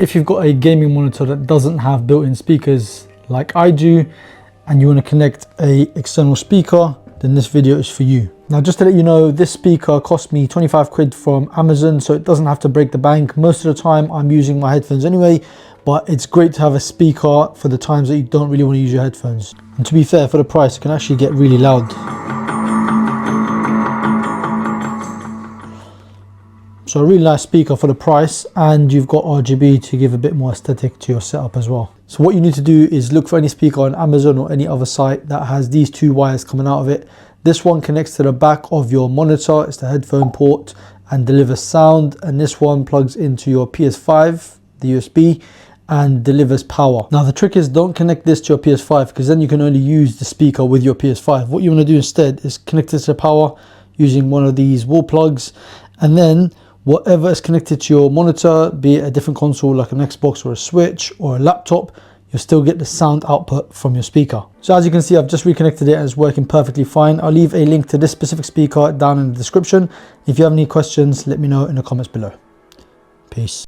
If you've got a gaming monitor that doesn't have built-in speakers like I do, and you want to connect a external speaker, then this video is for you. Now, just to let you know, this speaker cost me 25 quid from Amazon, so it doesn't have to break the bank. Most of the time I'm using my headphones anyway, but it's great to have a speaker for the times that you don't really want to use your headphones. And to be fair, for the price, it can actually get really loud. So a really nice speaker for the price, and you've got RGB to give a bit more aesthetic to your setup as well. So what you need to do is look for any speaker on Amazon or any other site that has these two wires coming out of it. This one connects to the back of your monitor, it's the headphone port, and delivers sound. And this one plugs into your PS5, the USB, and delivers power. Now the trick is, don't connect this to your PS5, because then you can only use the speaker with your PS5. What you want to do instead is connect it to power using one of these wall plugs, and then whatever is connected to your monitor, be it a different console like an Xbox or a Switch or a laptop, you'll still get the sound output from your speaker. So as you can see, I've just reconnected it and it's working perfectly fine. I'll leave a link to this specific speaker down in the description. If you have any questions, let me know in the comments below. Peace.